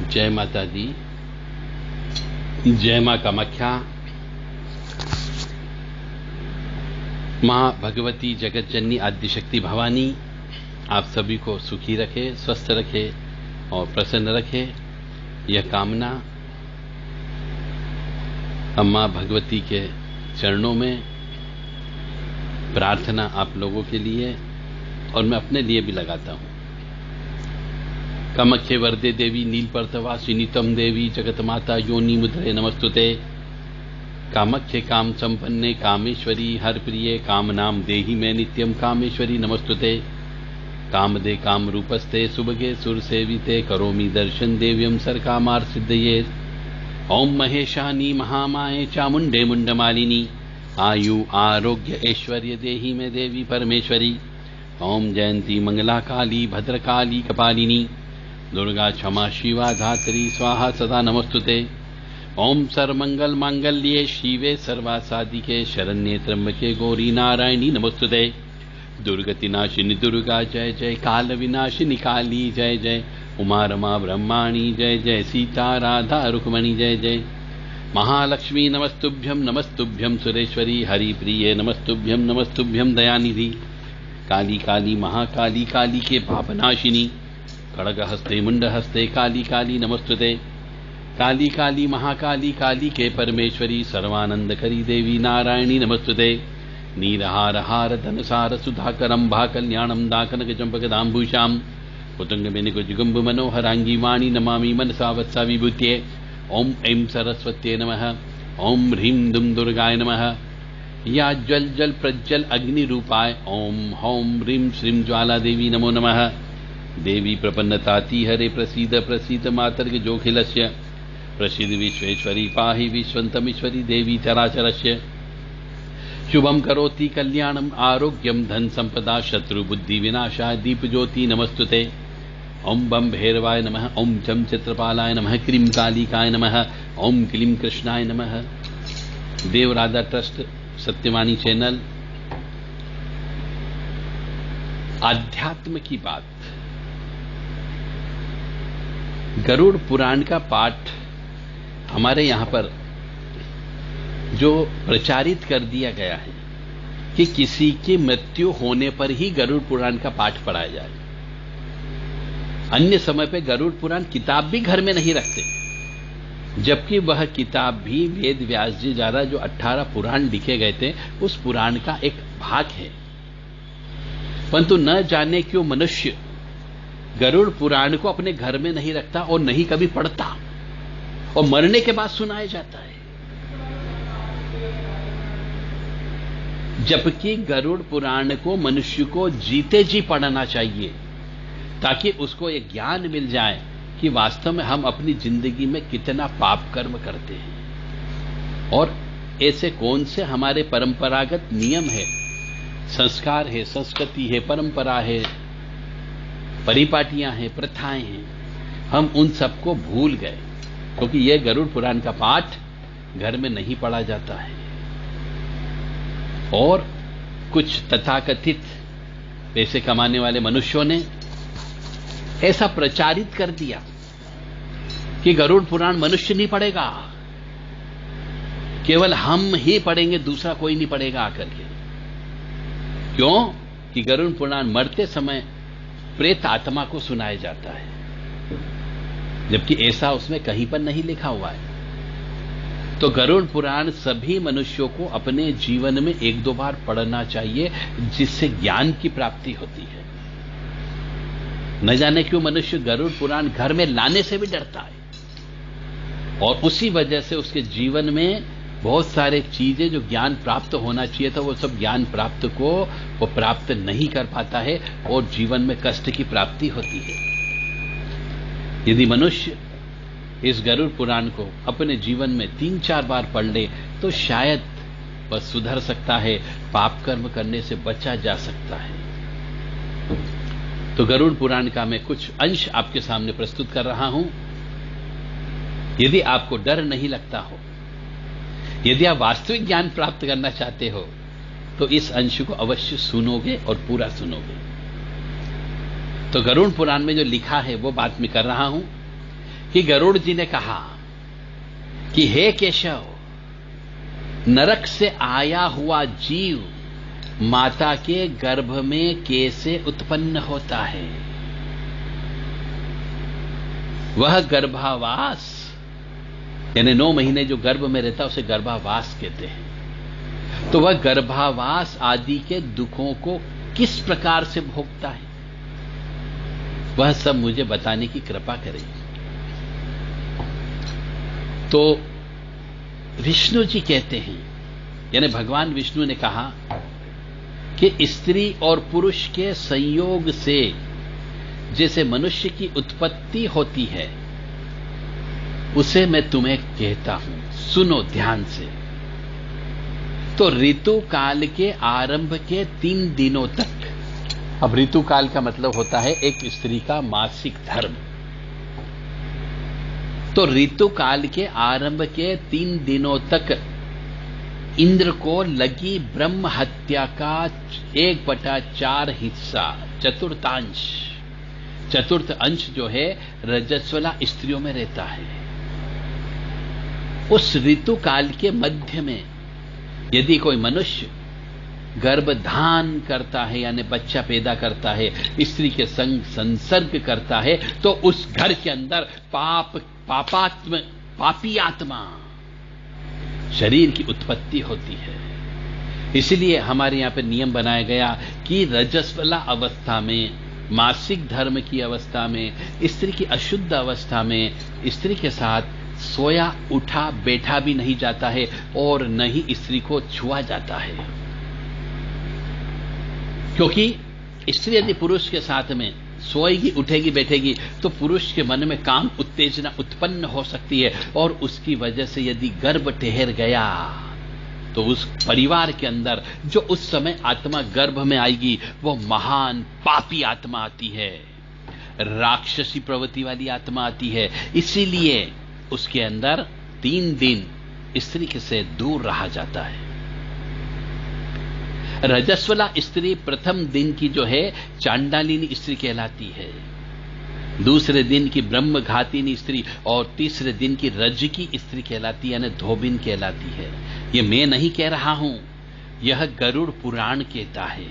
जय माता दी। जय मां कामाख्या। मां भगवती जगत जननी आद्यशक्ति भवानी आप सभी को सुखी रखे, स्वस्थ रखे और प्रसन्न रखे, यह कामना हम मां भगवती के चरणों में प्रार्थना आप लोगों के लिए और मैं अपने लिए भी लगाता हूं। कामाख्ये वरदे देवी नीलपर्तवासिनी तम देवी जगत माता योनि मुद्रे नमस्तुते। कामाख्ये काम संपन्ने कामेश्वरी हर प्रिये काम नाम देहि में नित्यम कामेश्वरी नमस्तुते। कामदे काम रूपस्ते सुभगे सुर सेविते करोमि दर्शन देव्यम सर कामार सिद्धये। ओम महेशानी महामाये चामुंडे मुंडमालिनी आयु आरोग्य ऐश्वर्य देहि में देवी परमेश्वरी। ओम जयंती मंगला काली भद्रकाली कपालिनी दुर्गा क्षमा शिवा धात्री स्वाहा सदा नमस्तुते। ओम सर्वमंगल मांगल्ये शिवे सर्वासादिके शरण्ये त्र्यंबके गौरी नारायणी नमस्तुते। दुर्गति नाशिनी दुर्गा जय जय, काल विनाशिनी काली जय जय, उमा रमा ब्रह्माणी जय जय, सीता राधा रुक्मणी जय जय। महालक्ष्मी नमस्तुभ्यम सुरेश्वरी हरिप्रिये नमस्तुभ्यम दयानिधि। काली काली महाकाली काली के पापनाशिनी खड़ग हस्ते मुंड हस्ते काली काली नमस्तुते। काली काली महाकाली काली के परमेश्वरी सर्वानंद करी देवी नारायणी नमस्तुते। नीरहार हार धनसार सुधाकरम भा कल्याणम दाकनक चंपक दाम्भूषाम कुतुंग बेनिको जुगुम्ब मनोहरांगी वाणी नमामि मनसा वत्सा विभूत्ये। ओम ऐं सरस्वत्ये नमः। ओम ह्रीं दुम दुर्गाय नमः। या ज्वल जल प्रज्वल अग्नि रूपाय ओम हौं ह्रीं श्रीं ज्वाला देवी नमो नमः। देवी प्रपन्नताति हरे प्रसीद प्रसीद मातर्ग जोखिलस्य प्रसीद विश्वेश्वरी पाहि विश्वन्तमीश्वरी देवी चराचरस्य। शुभम करोति कल्याणम आरोग्यम धन संपदा शत्रु बुद्धि विनाशाय दीप ज्योति नमस्तुते। ओम बम भैरवाय नमः। ओम चम चित्रपालाय नमः। क्रीम कालिकाय नमः। ओम क्लीम कृष्णाय नमः। देव राधा ट्रस्ट सत्यवाणी चैनल आध्यात्म की बात। गरुड़ पुराण का पाठ हमारे यहां पर जो प्रचारित कर दिया गया है कि किसी की मृत्यु होने पर ही गरुड़ पुराण का पाठ पढ़ाया जाए। अन्य समय पे गरुड़ पुराण किताब भी घर में नहीं रखते, जबकि वह किताब भी वेद व्यास जी द्वारा जो 18 पुराण लिखे गए थे उस पुराण का एक भाग है। परंतु न जाने क्यों मनुष्य गरुड़ पुराण को अपने घर में नहीं रखता और नहीं कभी पढ़ता और मरने के बाद सुनाया जाता है। जबकि गरुड़ पुराण को मनुष्य को जीते जी पढ़ना चाहिए ताकि उसको एक ज्ञान मिल जाए कि वास्तव में हम अपनी जिंदगी में कितना पाप कर्म करते हैं और ऐसे कौन से हमारे परंपरागत नियम है, संस्कार है, संस्कृति है, परंपरा है, परिपाटियां हैं, प्रथाएं हैं, हम उन सबको भूल गए क्योंकि यह गरुड़ पुराण का पाठ घर में नहीं पढ़ा जाता है। और कुछ तथाकथित पैसे कमाने वाले मनुष्यों ने ऐसा प्रचारित कर दिया कि गरुड़ पुराण मनुष्य नहीं पढ़ेगा, केवल हम ही पढ़ेंगे, दूसरा कोई नहीं पढ़ेगा आकर के। क्यों? कि गरुड़ पुराण मरते समय प्रेत आत्मा को सुनाया जाता है, जबकि ऐसा उसमें कहीं पर नहीं लिखा हुआ है। तो गरुड़ पुराण सभी मनुष्यों को अपने जीवन में एक दो बार पढ़ना चाहिए, जिससे ज्ञान की प्राप्ति होती है। न जाने क्यों मनुष्य गरुड़ पुराण घर में लाने से भी डरता है और उसी वजह से उसके जीवन में बहुत सारे चीजें जो ज्ञान प्राप्त होना चाहिए था वो सब ज्ञान प्राप्त को वो प्राप्त नहीं कर पाता है और जीवन में कष्ट की प्राप्ति होती है। यदि मनुष्य इस गरुड़ पुराण को अपने जीवन में 3-4 बार पढ़ ले तो शायद वह सुधर सकता है, पाप कर्म करने से बचा जा सकता है। तो गरुड़ पुराण का मैं कुछ अंश आपके सामने प्रस्तुत कर रहा हूं। यदि आपको डर नहीं लगता हो, यदि आप वास्तविक ज्ञान प्राप्त करना चाहते हो तो इस अंश को अवश्य सुनोगे और पूरा सुनोगे। तो गरुड़ पुराण में जो लिखा है वो बात मैं कर रहा हूं कि गरुड़ जी ने कहा कि हे केशव, नरक से आया हुआ जीव माता के गर्भ में कैसे उत्पन्न होता है? वह गर्भावास, यानी 9 महीने जो गर्भ में रहता है उसे गर्भावास कहते हैं। तो वह गर्भावास आदि के दुखों को किस प्रकार से भोगता है, वह सब मुझे बताने की कृपा करें। तो विष्णु जी कहते हैं, यानी भगवान विष्णु ने कहा कि स्त्री और पुरुष के संयोग से जैसे मनुष्य की उत्पत्ति होती है, उसे मैं तुम्हें कहता हूं, सुनो ध्यान से। तो ऋतु काल के आरंभ के 3 दिनों तक, अब ऋतु काल का मतलब होता है एक स्त्री का मासिक धर्म। तो ऋतु काल के आरंभ के 3 दिनों तक इंद्र को लगी ब्रह्म हत्या का 1/4 हिस्सा, चतुर्थ अंश जो है रजस्वला स्त्रियों में रहता है। उस ऋतु काल के मध्य में यदि कोई मनुष्य गर्भधान करता है, यानी बच्चा पैदा करता है, स्त्री के संग संसर्ग करता है, तो उस घर के अंदर पापी आत्मा शरीर की उत्पत्ति होती है। इसलिए हमारे यहां पर नियम बनाया गया कि रजस्वला अवस्था में, मासिक धर्म की अवस्था में, स्त्री की अशुद्ध अवस्था में स्त्री के साथ सोया उठा बैठा भी नहीं जाता है और न ही स्त्री को छुआ जाता है। क्योंकि स्त्री यदि पुरुष के साथ में सोएगी, उठेगी, बैठेगी तो पुरुष के मन में काम उत्तेजना उत्पन्न हो सकती है और उसकी वजह से यदि गर्भ ठहर गया तो उस परिवार के अंदर जो उस समय आत्मा गर्भ में आएगी वो महान पापी आत्मा आती है, राक्षसी प्रवृत्ति वाली आत्मा आती है। इसीलिए उसके अंदर 3 दिन स्त्री से दूर रहा जाता है। रजस्वला स्त्री प्रथम दिन की जो है चांडालिनी स्त्री कहलाती है, दूसरे दिन की ब्रह्मघातिनी स्त्री और तीसरे दिन की रजकी स्त्री कहलाती है, यानी धोबिन कहलाती है। ये मैं नहीं कह रहा हूं, यह गरुड़ पुराण कहता है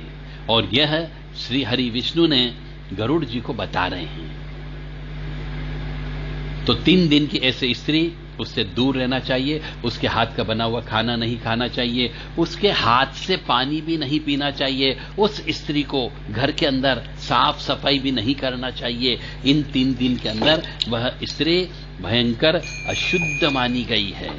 और यह श्री हरि विष्णु ने गरुड़ जी को बता रहे हैं। तो 3 दिन की ऐसे स्त्री, उससे दूर रहना चाहिए, उसके हाथ का बना हुआ खाना नहीं खाना चाहिए, उसके हाथ से पानी भी नहीं पीना चाहिए, उस स्त्री को घर के अंदर साफ सफाई भी नहीं करना चाहिए। इन 3 दिन के अंदर वह स्त्री भयंकर अशुद्ध मानी गई है।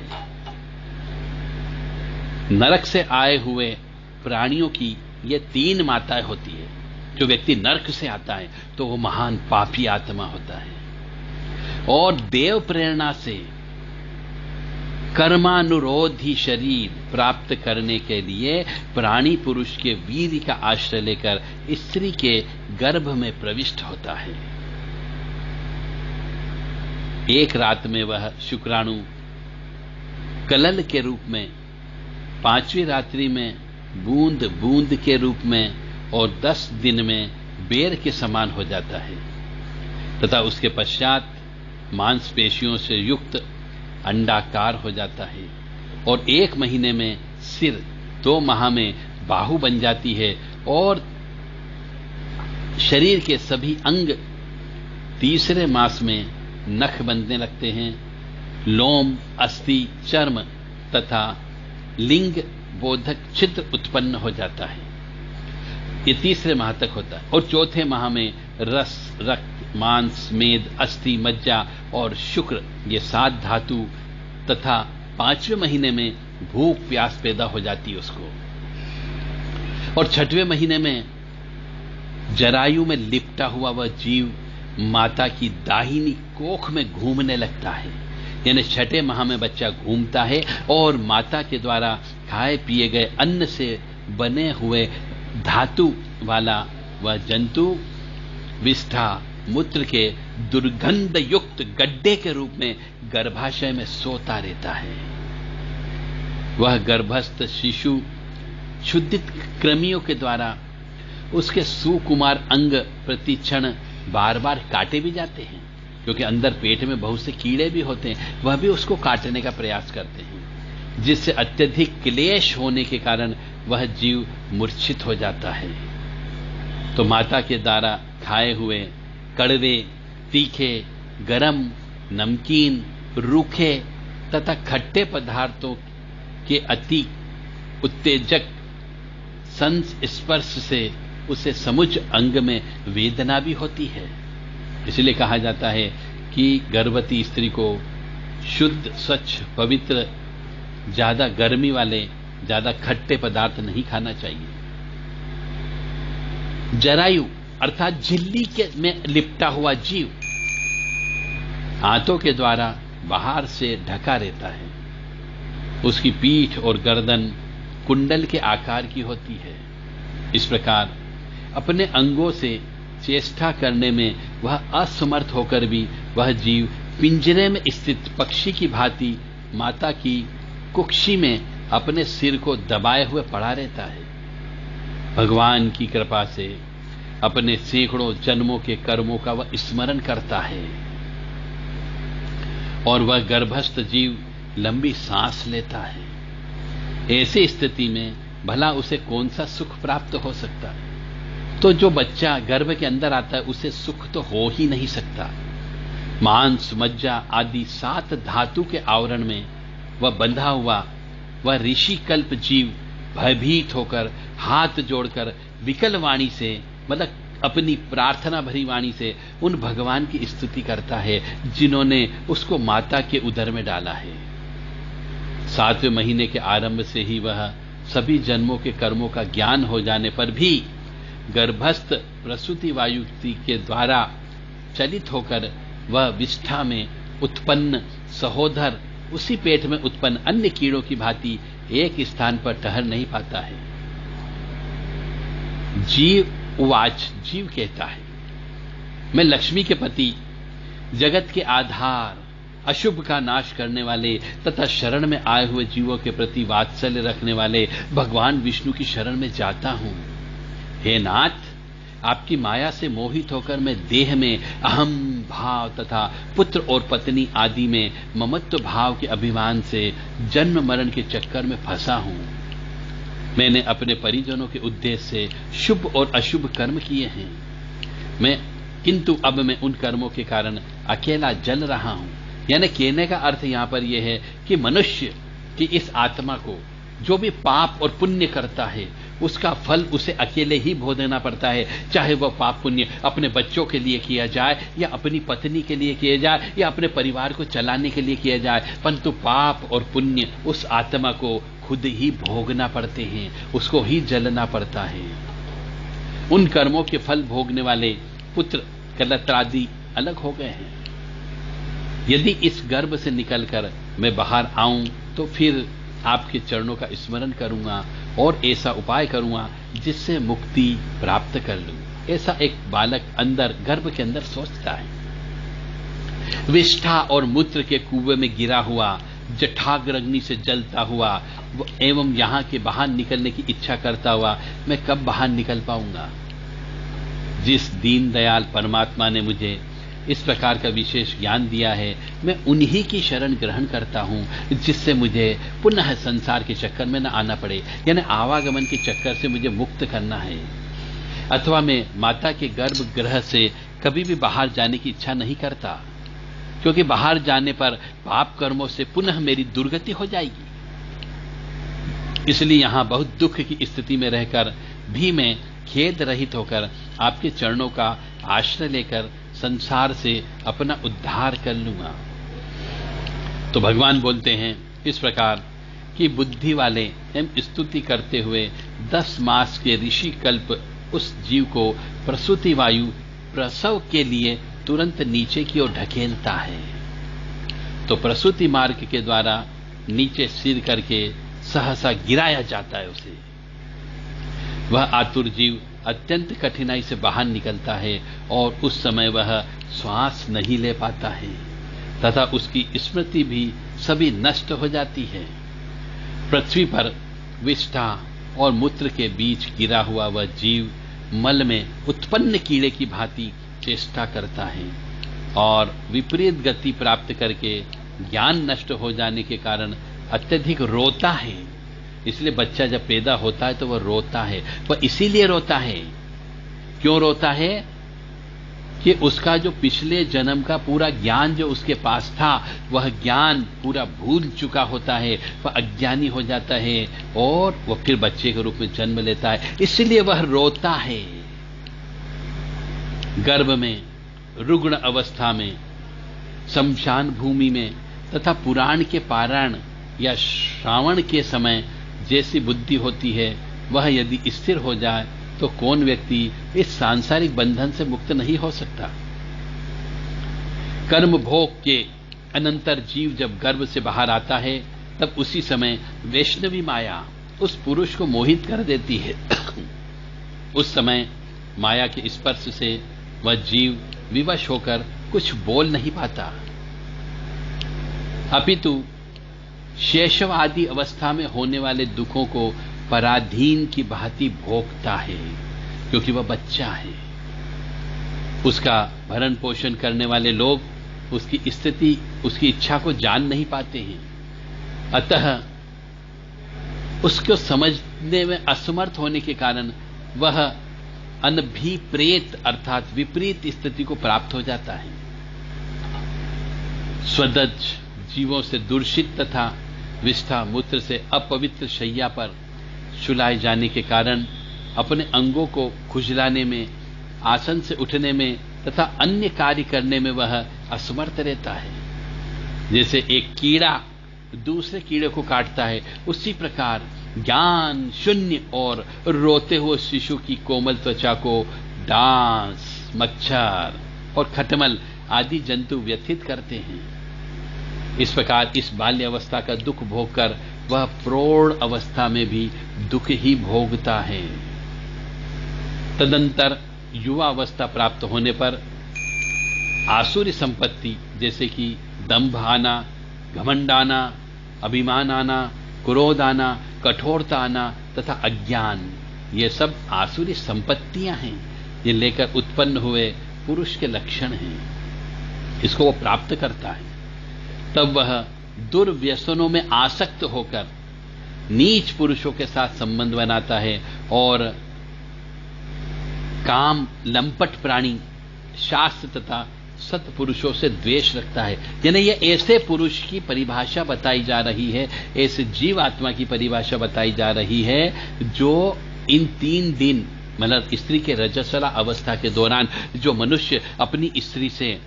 नरक से आए हुए प्राणियों की ये 3 माताएं होती है। जो व्यक्ति नरक से आता है तो वो महान पापी आत्मा होता है और देव प्रेरणा से कर्मानुरोधी शरीर प्राप्त करने के लिए प्राणी पुरुष के वीर्य का आश्रय लेकर स्त्री के गर्भ में प्रविष्ट होता है। एक रात में वह शुक्राणु कलल के रूप में, 5वीं रात्रि में बूंद बूंद के रूप में और 10 दिन में बेर के समान हो जाता है तथा उसके पश्चात मांसपेशियों से युक्त अंडाकार हो जाता है और 1 महीने में सिर, 2 माह में बाहु बन जाती है और शरीर के सभी अंग 3रे मास में नख बनने लगते हैं। लोम, अस्थि, चर्म तथा लिंग बोधक छिद्र उत्पन्न हो जाता है। ये 3रे माह तक होता है और 4थे माह में रस, रक्त, मांस, मेद, अस्थि, मज्जा और शुक्र, ये 7 धातु तथा 5वें महीने में भूख प्यास पैदा हो जाती है उसको और 6वें महीने में जरायु में लिपटा हुआ वह जीव माता की दाहिनी कोख में घूमने लगता है। यानी 6ठे माह में बच्चा घूमता है और माता के द्वारा खाए पिए गए अन्न से बने हुए धातु वाला वह जंतु विष्ठा मूत्र के दुर्गंध युक्त गड्ढे के रूप में गर्भाशय में सोता रहता है। वह गर्भस्थ शिशु क्षुधित कृमियों के द्वारा उसके सुकुमार अंग प्रतिक्षण बार बार काटे भी जाते हैं क्योंकि अंदर पेट में बहुत से कीड़े भी होते हैं, वह भी उसको काटने का प्रयास करते हैं, जिससे अत्यधिक क्लेश होने के कारण वह जीव मूर्छित हो जाता है। तो माता के द्वारा खाए हुए कड़वे, तीखे, गरम, नमकीन, रूखे तथा खट्टे पदार्थों के अति उत्तेजक संस्पर्श से उसे समुच अंग में वेदना भी होती है। इसलिए कहा जाता है कि गर्भवती स्त्री को शुद्ध, स्वच्छ, पवित्र, ज्यादा गर्मी वाले, ज्यादा खट्टे पदार्थ नहीं खाना चाहिए। जरायु अर्थात झिल्ली के में लिपटा हुआ जीव हाथों के द्वारा बाहर से ढका रहता है। उसकी पीठ और गर्दन कुंडल के आकार की होती है। इस प्रकार अपने अंगों से चेष्टा करने में वह असमर्थ होकर भी वह जीव पिंजरे में स्थित पक्षी की भांति माता की कुक्षी में अपने सिर को दबाए हुए पड़ा रहता है। भगवान की कृपा से अपने सैकड़ों जन्मों के कर्मों का वह स्मरण करता है और वह गर्भस्थ जीव लंबी सांस लेता है। ऐसी स्थिति में भला उसे कौन सा सुख प्राप्त हो सकता है? तो जो बच्चा गर्भ के अंदर आता है उसे सुख तो हो ही नहीं सकता। मांस, मज्जा आदि 7 धातु के आवरण में वह बंधा हुआ वह ऋषि कल्प जीव भयभीत होकर हाथ जोड़कर विकल वाणी से, मतलब अपनी प्रार्थना भरी वाणी से उन भगवान की स्तुति करता है जिन्होंने उसको माता के उदर में डाला है। 7वें महीने के आरंभ से ही वह सभी जन्मों के कर्मों का ज्ञान हो जाने पर भी गर्भस्थ प्रसूति वायु के द्वारा चलित होकर वह विष्ठा में उत्पन्न सहोदर उसी पेट में उत्पन्न अन्य कीड़ों की भांति एक स्थान पर ठहर नहीं पाता है। जीव उवाच, जीव कहता है, मैं लक्ष्मी के पति, जगत के आधार, अशुभ का नाश करने वाले तथा शरण में आए हुए जीवों के प्रति वात्सल्य रखने वाले भगवान विष्णु की शरण में जाता हूं। हे नाथ, आपकी माया से मोहित होकर मैं देह में अहम भाव तथा पुत्र और पत्नी आदि में ममत्व भाव के अभिमान से जन्म मरण के चक्कर में फंसा हूं। मैंने अपने परिजनों के उद्देश्य से शुभ और अशुभ कर्म किए हैं, किंतु अब मैं उन कर्मों के कारण अकेला जल रहा हूं। यानी कहने का अर्थ यहां पर यह है कि मनुष्य की इस आत्मा को जो भी पाप और पुण्य करता है उसका फल उसे अकेले ही भोगना पड़ता है, चाहे वह पाप पुण्य अपने बच्चों के लिए किया जाए या अपनी पत्नी के लिए किया जाए या अपने परिवार को चलाने के लिए किया जाए, परंतु पाप और पुण्य उस आत्मा को खुद ही भोगना पड़ते हैं, उसको ही जलना पड़ता है। उन कर्मों के फल भोगने वाले पुत्र कलत्रादि अलग हो गए हैं। यदि इस गर्भ से निकलकर मैं बाहर आऊं तो फिर आपके चरणों का स्मरण करूंगा और ऐसा उपाय करूंगा जिससे मुक्ति प्राप्त कर लूं। ऐसा एक बालक अंदर गर्भ के अंदर सोचता है। विष्ठा और मूत्र के कुएं में गिरा हुआ, जठाग्नि से जलता हुआ एवं यहां के बाहर निकलने की इच्छा करता हुआ मैं कब बाहर निकल पाऊंगा? जिस दीनदयाल परमात्मा ने मुझे इस प्रकार का विशेष ज्ञान दिया है, मैं उन्हीं की शरण ग्रहण करता हूं जिससे मुझे पुनः संसार के चक्कर में न आना पड़े, यानी आवागमन के चक्कर से मुझे मुक्त करना है। अथवा मैं माता के गर्भगृह से कभी भी बाहर जाने की इच्छा नहीं करता, क्योंकि बाहर जाने पर पाप कर्मों से पुनः मेरी दुर्गति हो जाएगी। इसलिए यहां बहुत दुख की स्थिति में रहकर भी मैं खेद रहित होकर आपके चरणों का आश्रय लेकर संसार से अपना उद्धार कर लूंगा। तो भगवान बोलते हैं इस प्रकार कि बुद्धि वाले हम स्तुति करते हुए 10 मास के ऋषि कल्प उस जीव को प्रसूति वायु प्रसव के लिए तुरंत नीचे की ओर ढकेलता है। तो प्रसूति मार्ग के द्वारा नीचे सिर करके सहसा गिराया जाता है उसे। वह आतुर जीव अत्यंत कठिनाई से बाहर निकलता है और उस समय वह श्वास नहीं ले पाता है तथा उसकी स्मृति भी सभी नष्ट हो जाती है। पृथ्वी पर विष्ठा और मूत्र के बीच गिरा हुआ वह जीव मल में उत्पन्न कीड़े की भांति चेष्टा करता है। और विपरीत गति प्राप्त करके ज्ञान नष्ट हो जाने के कारण अत्यधिक रोता है। इसलिए बच्चा जब पैदा होता है तो वह रोता है। वह इसीलिए रोता है, क्यों रोता है कि उसका जो पिछले जन्म का पूरा ज्ञान जो उसके पास था वह ज्ञान पूरा भूल चुका होता है, वह अज्ञानी हो जाता है और वह फिर बच्चे के रूप में जन्म लेता है, इसलिए वह रोता है। गर्भ में, रुग्ण अवस्था में, शमशान भूमि में तथा पुराण के पारायण या श्रावण के समय जैसी बुद्धि होती है वह यदि स्थिर हो जाए तो कौन व्यक्ति इस सांसारिक बंधन से मुक्त नहीं हो सकता। कर्म भोग के अनंतर जीव जब गर्भ से बाहर आता है तब उसी समय वैष्णवी माया उस पुरुष को मोहित कर देती है। उस समय माया के स्पर्श से वह जीव विवश होकर कुछ बोल नहीं पाता, अपितु शैशव आदि अवस्था में होने वाले दुखों को पराधीन की भांति भोगता है, क्योंकि वह बच्चा है। उसका भरण पोषण करने वाले लोग उसकी स्थिति, उसकी इच्छा को जान नहीं पाते हैं, अतः उसको समझने में असमर्थ होने के कारण वह अनभिप्रेत अर्थात विपरीत स्थिति को प्राप्त हो जाता है। स्वदज जीवों से दूषित तथा विष्ठा मूत्र से अपवित्र शैया पर सुलाए जाने के कारण अपने अंगों को खुजलाने में, आसन से उठने में तथा अन्य कार्य करने में वह असमर्थ रहता है। जैसे एक कीड़ा दूसरे कीड़े को काटता है, उसी प्रकार ज्ञान शून्य और रोते हुए शिशु की कोमल त्वचा को डांस, मच्छर और खटमल आदि जंतु व्यथित करते हैं। इस प्रकार इस बाल्य अवस्था का दुख भोगकर वह प्रौढ़ अवस्था में भी दुख ही भोगता है। तदंतर युवा अवस्था प्राप्त होने पर आसुरी संपत्ति जैसे कि दंभ आना, घमंड आना, अभिमान आना, क्रोध आना, कठोरता आना तथा अज्ञान, ये सब आसुरी संपत्तियां हैं। ये लेकर उत्पन्न हुए पुरुष के लक्षण हैं। इसको वो प्राप्त करता है, तब वह दुर्व्यसनों में आसक्त होकर नीच पुरुषों के साथ संबंध बनाता है और काम लंपट प्राणी, शास्त्र तथा सत्पुरुषों से द्वेष रखता है। यानी ये ऐसे पुरुष की परिभाषा बताई जा रही है, ऐसे जीव आत्मा की परिभाषा बताई जा रही है जो इन 3 दिन मतलब स्त्री के रजस्वला अवस्था के दौरान जो मनुष्य अपनी स्त्री से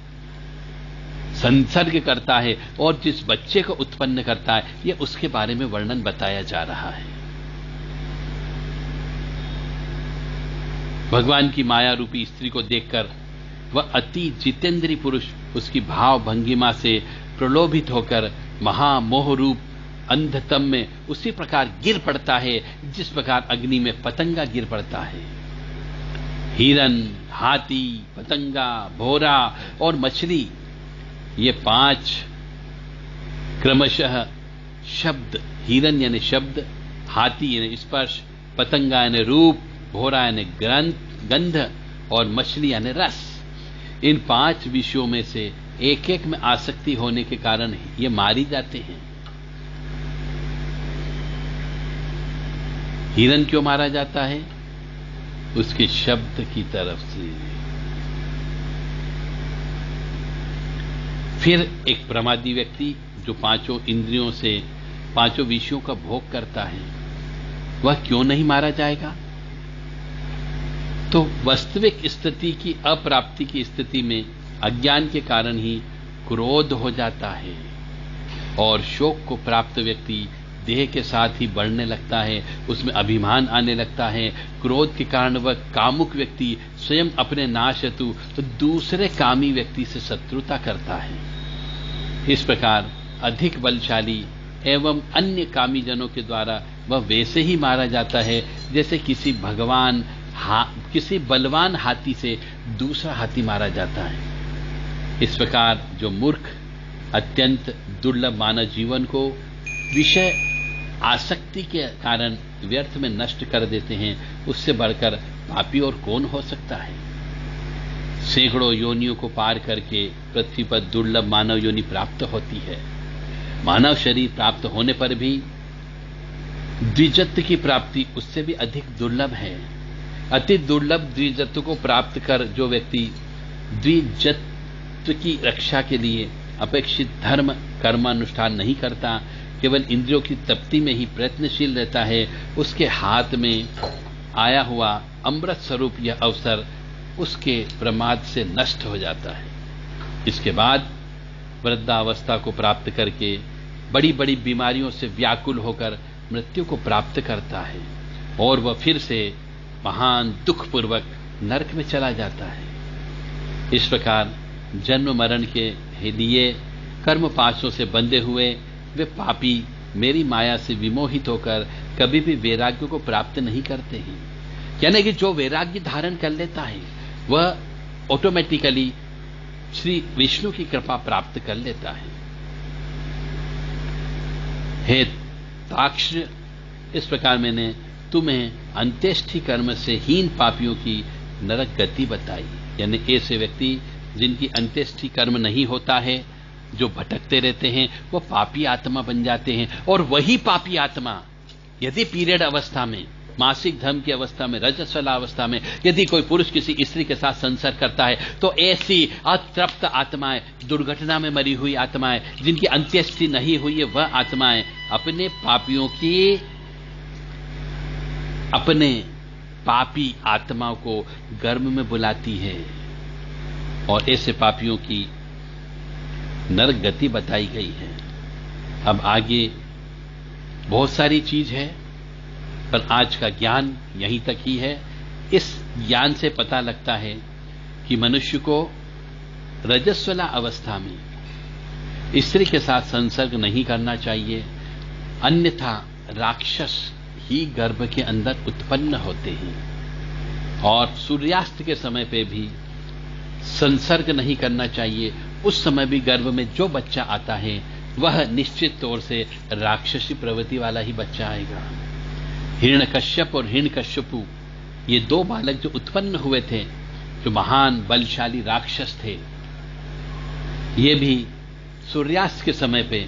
संसर्ग करता है और जिस बच्चे को उत्पन्न करता है, ये उसके बारे में वर्णन बताया जा रहा है। भगवान की माया रूपी स्त्री को देखकर वह अति जितेंद्रीय पुरुष उसकी भाव भंगिमा से प्रलोभित होकर महामोह रूप अंधतम में उसी प्रकार गिर पड़ता है जिस प्रकार अग्नि में पतंगा गिर पड़ता है। हिरन, हाथी, पतंगा, भोरा और मछली, ये 5 क्रमशः शब्द, हिरन यानी शब्द, हाथी यानी स्पर्श, पतंगा यानी रूप, भोरा यानी गंध और मछली यानी रस, इन 5 विषयों में से एक एक में आसक्ति होने के कारण ये मारी जाते हैं। हिरन क्यों मारा जाता है? उसके शब्द की तरफ से। फिर एक प्रमादी व्यक्ति जो 5 इंद्रियों से 5 विषयों का भोग करता है, वह क्यों नहीं मारा जाएगा? तो वास्तविक स्थिति की अप्राप्ति की स्थिति में अज्ञान के कारण ही क्रोध हो जाता है और शोक को प्राप्त व्यक्ति देह के साथ ही बढ़ने लगता है, उसमें अभिमान आने लगता है। क्रोध के कारण वह कामुक व्यक्ति स्वयं अपने नाश हेतु तो दूसरे कामी व्यक्ति से शत्रुता करता है। इस प्रकार अधिक बलशाली एवं अन्य कामी जनों के द्वारा वह वैसे ही मारा जाता है जैसे किसी बलवान हाथी से दूसरा हाथी मारा जाता है। इस प्रकार जो मूर्ख अत्यंत दुर्लभ मानव जीवन को विषय आसक्ति के कारण व्यर्थ में नष्ट कर देते हैं, उससे बढ़कर पापी और कौन हो सकता है। सैकड़ों योनियों को पार करके पृथ्वी पर दुर्लभ मानव योनि प्राप्त होती है। मानव शरीर प्राप्त होने पर भी द्विजत्व की प्राप्ति उससे भी अधिक दुर्लभ है। अति दुर्लभ द्विजत्व को प्राप्त कर जो व्यक्ति द्विजत्व की रक्षा के लिए अपेक्षित धर्म कर्मानुष्ठान नहीं करता, केवल इंद्रियों की तृप्ति में ही प्रयत्नशील रहता है, उसके हाथ में आया हुआ अमृत स्वरूप यह अवसर उसके प्रमाद से नष्ट हो जाता है। इसके बाद वृद्धावस्था को प्राप्त करके बड़ी बड़ी बीमारियों से व्याकुल होकर मृत्यु को प्राप्त करता है और वह फिर से महान दुखपूर्वक नरक में चला जाता है। इस प्रकार जन्म मरण के लिए कर्म पाशों से बंधे हुए वे पापी मेरी माया से विमोहित होकर कभी भी वैराग्य को प्राप्त नहीं करते हैं। यानी कि जो वैराग्य धारण कर लेता है वह ऑटोमेटिकली श्री विष्णु की कृपा प्राप्त कर लेता है। हे ताक्ष, इस प्रकार मैंने तुम्हें अंत्येष्टि कर्म से हीन पापियों की नरक गति बताई। यानी ऐसे व्यक्ति जिनकी अंत्येष्टि कर्म नहीं होता है, जो भटकते रहते हैं, वो पापी आत्मा बन जाते हैं। और वही पापी आत्मा यदि पीरियड अवस्था में, मासिक धर्म की अवस्था में, रजस्वला अवस्था में यदि कोई पुरुष किसी स्त्री के साथ संसर्ग करता है तो ऐसी अतृप्त आत्माएं, दुर्घटना में मरी हुई आत्माएं, जिनकी अंत्येष्टि नहीं हुई है, वह आत्माएं अपने पापियों की, अपने पापी आत्माओं को गर्भ में बुलाती है और ऐसे पापियों की नरक गति बताई गई है। अब आगे बहुत सारी चीज है, पर आज का ज्ञान यहीं तक ही है। इस ज्ञान से पता लगता है कि मनुष्य को रजस्वला अवस्था में स्त्री के साथ संसर्ग नहीं करना चाहिए, अन्यथा राक्षस ही गर्भ के अंदर उत्पन्न होते हैं। और सूर्यास्त के समय पे भी संसर्ग नहीं करना चाहिए। उस समय भी गर्भ में जो बच्चा आता है वह निश्चित तौर से राक्षसी प्रवृत्ति वाला ही बच्चा आएगा। हिरण्यकश्यप और हिरण्यकश्यपु ये दो बालक जो उत्पन्न हुए थे, जो महान बलशाली राक्षस थे, ये भी सूर्यास्त के समय पे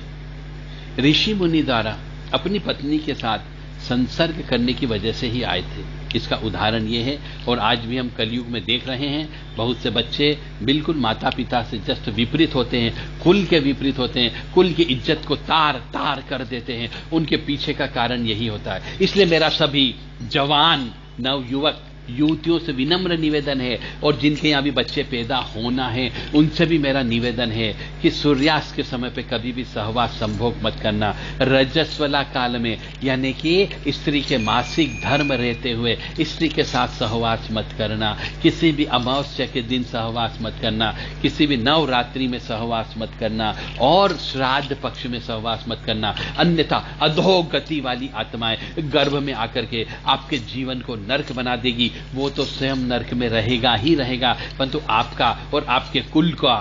ऋषि मुनि द्वारा अपनी पत्नी के साथ संसर्ग करने की वजह से ही आए थे। इसका उदाहरण ये है। और आज भी हम कलयुग में देख रहे हैं, बहुत से बच्चे बिल्कुल माता पिता से जस्ट विपरीत होते हैं, कुल के विपरीत होते हैं, कुल की इज्जत को तार तार कर देते हैं। उनके पीछे का कारण यही होता है। इसलिए मेरा सभी जवान नवयुवक युवतियों से विनम्र निवेदन है, और जिनके यहाँ भी बच्चे पैदा होना है उनसे भी मेरा निवेदन है कि सूर्यास्त के समय पे कभी भी सहवास संभोग मत करना। रजस्वला काल में, यानी कि स्त्री के मासिक धर्म रहते हुए स्त्री के साथ सहवास मत करना, किसी भी अमावस्या के दिन सहवास मत करना, किसी भी नवरात्रि में सहवास मत करना, और श्राद्ध पक्ष में सहवास मत करना। अन्यथा अधोगति वाली आत्माएं गर्भ में आकर के आपके जीवन को नरक बना देगी। वो तो स्वयं नरक में रहेगा ही रहेगा, परंतु आपका और आपके कुल का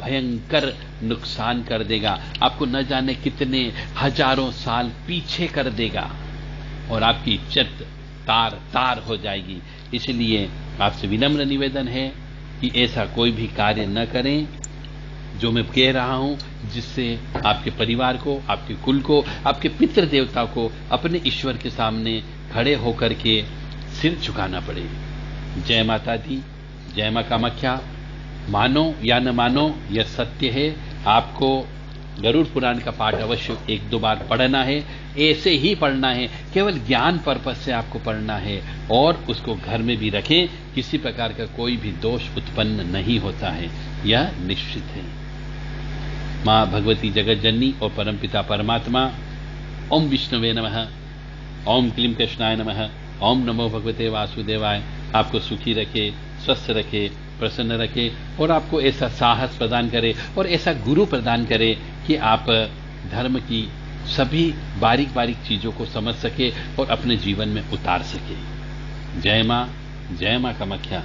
भयंकर नुकसान कर देगा। आपको न जाने कितने हजारों साल पीछे कर देगा और आपकी इज्जत तार तार हो जाएगी। इसलिए आपसे विनम्र निवेदन है कि ऐसा कोई भी कार्य न करें जो मैं कह रहा हूं, जिससे आपके परिवार को, आपके कुल को, आपके पितृ देवता को अपने ईश्वर के सामने खड़े होकर के सिर झुकाना पड़े। जय माता दी, जय मां कामाख्या। मानो या न मानो, यह सत्य है। आपको गरुड़ पुराण का पाठ अवश्य एक दो बार पढ़ना है, ऐसे ही पढ़ना है, केवल ज्ञान पर्पस से आपको पढ़ना है, और उसको घर में भी रखें। किसी प्रकार का कोई भी दोष उत्पन्न नहीं होता है, यह निश्चित है। मां भगवती जगत जननी और परमपिता परमात्मा, ओम विष्णुवे नमः, ओम क्लीम कृष्णाय नमः, ओम नमो भगवते वासुदेवाय आपको सुखी रखे, स्वस्थ रखे, प्रसन्न रखे, और आपको ऐसा साहस प्रदान करे और ऐसा गुरु प्रदान करे कि आप धर्म की सभी बारीक बारीक चीजों को समझ सके और अपने जीवन में उतार सके। जय मां कामाख्या।